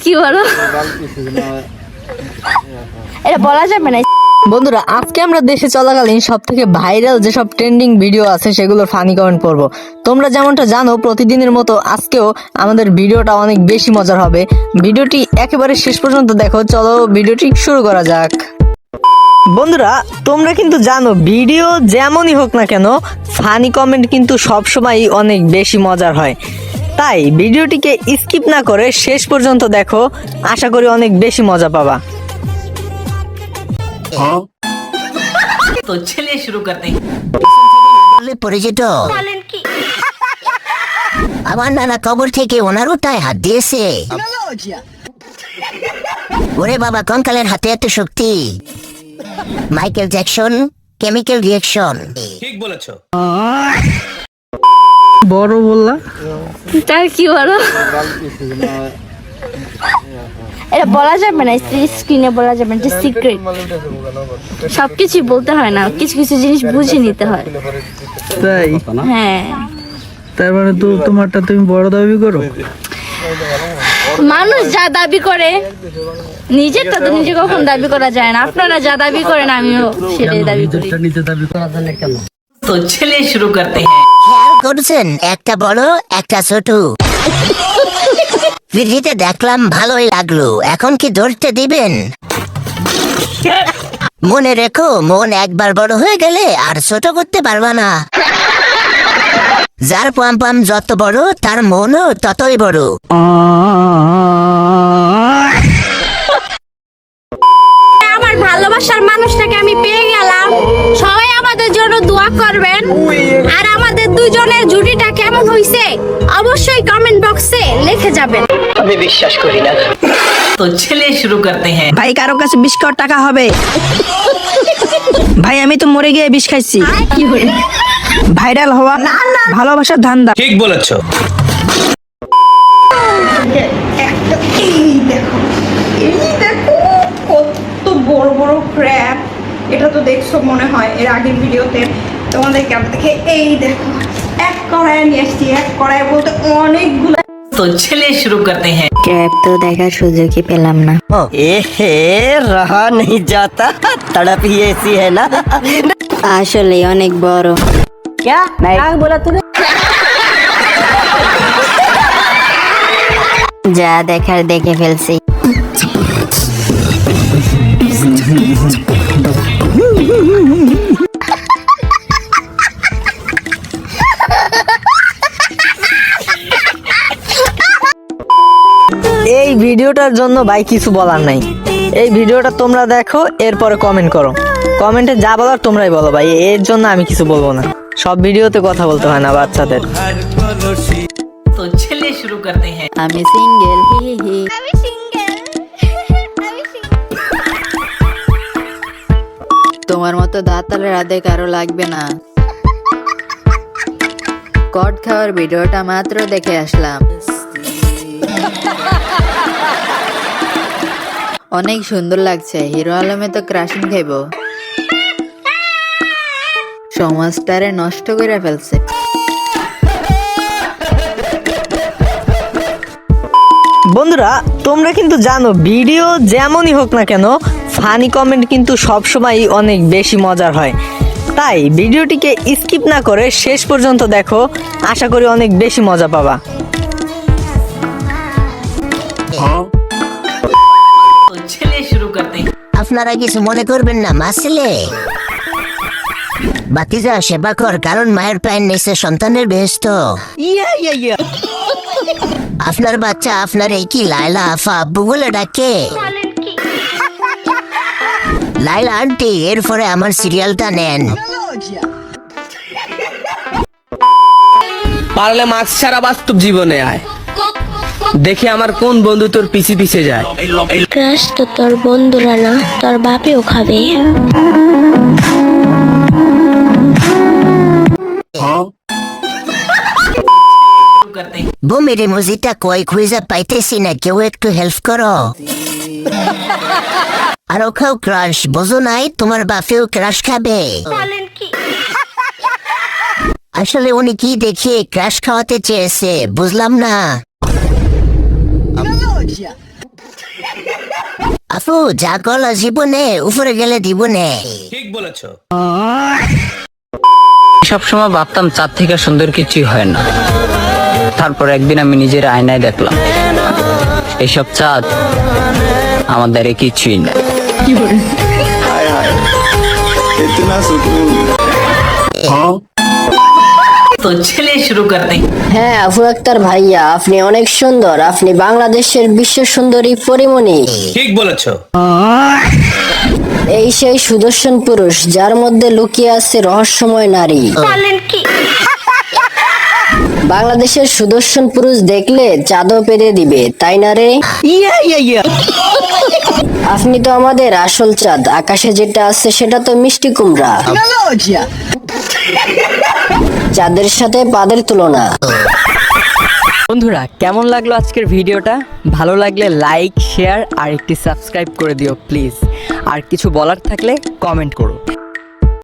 কি বলো, এটা বলা যাবে না। বন্ধুরা, আজকে আমরা দেশে চলাকালীন সব থেকে ভাইরাল যেসব ট্রেন্ডিং ভিডিও আছে সেগুলোর ফানি কমেন্ট পড়বো। তোমরা যেমনটা জানো, প্রতিদিনের মতো আজকেও আমাদের ভিডিওটা অনেক বেশি মজার হবে। ভিডিওটি একেবারে শেষ পর্যন্ত দেখো। চলো ভিডিওটি শুরু করা যাক। বন্ধুরা, তোমরা কিন্তু জানো ভিডিও যেমনই হোক না কেন, ফানি কমেন্ট কিন্তু সবসময় অনেক বেশি মজার হয়। তাই ভিডিওটিকে স্কিপ না করে শেষ পর্যন্ত দেখো, আশা করি অনেক বেশি মজা পাবা। तो चलिए शुरू करते हैं। পরিচিত আমার নানা কবর থেকে ওনার উঠায় হাত দিয়েছে। ওরে বাবা, কঙ্কালের হাতে এত শক্তি! Michael Jackson chemical reaction. ठीक बोलेছো। বড় বললা, তার কি বলো, এটা বলা যাবে না, স্ক্রিনে বলা যাবে না, সিক্রেট। সবকিছু বলতে হয় না, কিছু কিছু জিনিস বুঝে নিতে হয়। তাই? হ্যাঁ, তার মানে তো তোমারটা তুমি বড় দাবি করো। মানুষ যা দাবি করে নিজেরটা তো নিজে কখন দাবি করা যায় না। আপনারা যা দাবি করেন আমিও সেটাই দাবি করি। तो चलिए शुरू करते हैं। খেয়াল করছেন, একটা বড় একটা ছোট। ভিডিওতে দেখলাম, ভালোই লাগলো। এখন কি ধরতে দিবেন? মনে রেখো, মন একবার বড় হয়ে গেলে আর ছোট করতে পারবা না। যার পাম পাম যত বড়, তার মনও ততই বড়। আমার ভালোবাসার মানুষটাকে আমি পেয়ে গেলাম। সবাই আমাদের জন্য দোয়া করবেন। আর আমাদের দুজনের জুটিটা কেমন হইছে অবশ্যই কমেন্ট বক্সে লিখে যাবেন। तो चलिए शुरू करते हैं। ভাই, কারো কাছে 20 কোটি টাকা হবে? ভাই, আমি তো মরে গিয়ে বিষ খাইছি। ভাইরাল হওয়া ভালোবাসার ধান্দা। ठीक बोलेছো। এই দেখো কত বড় বড় ক্র্যাব। এটা তো দেখছো মনে হয় এর আগের ভিডিওতে তোমাদেরকে। আমি দেখে এই দেখো এক কড়াই নিয়ে এসছি। এক কড়াই বলতে অনেকগুলো। तो चलिए शुरू करते हैं। ক্র্যাব তো দেখার সুযোগই পেলাম না। रहा नहीं जाता, तड़प ही ऐसी है ना। আসলে অনেক বড়। যা দেখার দেখে ফেলছি। এই ভিডিওটার জন্য ভাই কিছু বলার নাই। এই ভিডিওটা তোমরা দেখো, এরপরে কমেন্ট করো। কমেন্টে যা বলার তোমরাই বলো ভাই, এর জন্য আমি কিছু বলবো না। সব ভিডিওতে কথা বলতে হয় না বাচ্চাদের। तो चलिए शुरू करते हैं। আমি সিঙ্গেল, হি হি হি। তোমার মতো দাঁতালের রাধে কারো লাগবে না। কট খাওয়ার ভিডিওটা মাত্র দেখে আসলাম। অনেক সুন্দর লাগছে। হিরো আলমে তো ক্রাশিং খাইব। সমাজটারে নষ্ট করে ফেলছে। বন্ধুরা, তোমরা কিন্তু জানো ভিডিও যেমনই হোক না কেন, ফানি কমেন্ট কিন্তু সবসময় অনেক বেশি মজার হয়। তাই ভিডিওটিকে স্কিপ না করে শেষ পর্যন্ত দেখো, আশা করি অনেক বেশি মজা পাবা। तो चलिए शुरू करते हैं। আপনারা কিছু মনে করবেন না, মাসলে বাতিজা সেবা কর, কারণ মায়ের পায়ের নিচে সন্তানের বেহেশত। আপনার বাচ্চা আপনার এই কি লাইলা আফা আব্বু বলে ডাকে? লাইলা আন্টি, এরপরে আমার সিরিয়ালটা নেন। পারলে মাছ ছাড়া বাস্তব জীবনে আয়, দেখি আমার কোন বন্ধু তোর পিছে পিছে যায়। ক্রাশ তো তোর বন্ধুরা না, তোর বাপেও খাবে। शुरू करते हैं। বমির ইমোজিটা কই খুঁজে পাইতেছি না, কেউ একটু হেল্প করো। আরো খাও ক্রাশ, বোঝো নাই তোমার বাপেও ক্রাশ খাবে। আসলে উনি কি দেখে ক্রাশ খাওয়াতে চেয়েছে বুঝলাম না। আপু যা করলো জীবনে উপরে গেলে দিবনে। সবসময় ভাবতাম চাঁদ থেকে সুন্দর কিছুই হয় না, তারপর একদিন আমি নিজের আয়নায় দেখলাম এইসব চাঁদ আমাদের কিছুই না। तो चलिए शुरू करते हैं। হ্যাঁ আফু আক্তার ভাইয়া, আপনি অনেক সুন্দর। আপনি বাংলাদেশের বিশ্ব সুন্দরী পরিমণি। ঠিক বলেছো। এই সেই সুদর্শন পুরুষ যার মধ্যে লুকিয়ে আছে রহস্যময় নারী। বাংলাদেশের সুদর্শন পুরুষ দেখলে চাঁদও পেরে দিবে, তাই না রে? আপনি তো আমাদের আসল চাঁদ, আকাশে যেটা আছে সেটা তো মিষ্টি কুমড়া। চাঁদের সাথে পাদের তুলনা। বন্ধুরা, কেমন লাগলো আজকের ভিডিওটা? ভালো লাগলে লাইক, শেয়ার আর একটি সাবস্ক্রাইব করে দিও প্লিজ। আর কিছু বলার থাকলে কমেন্ট করো।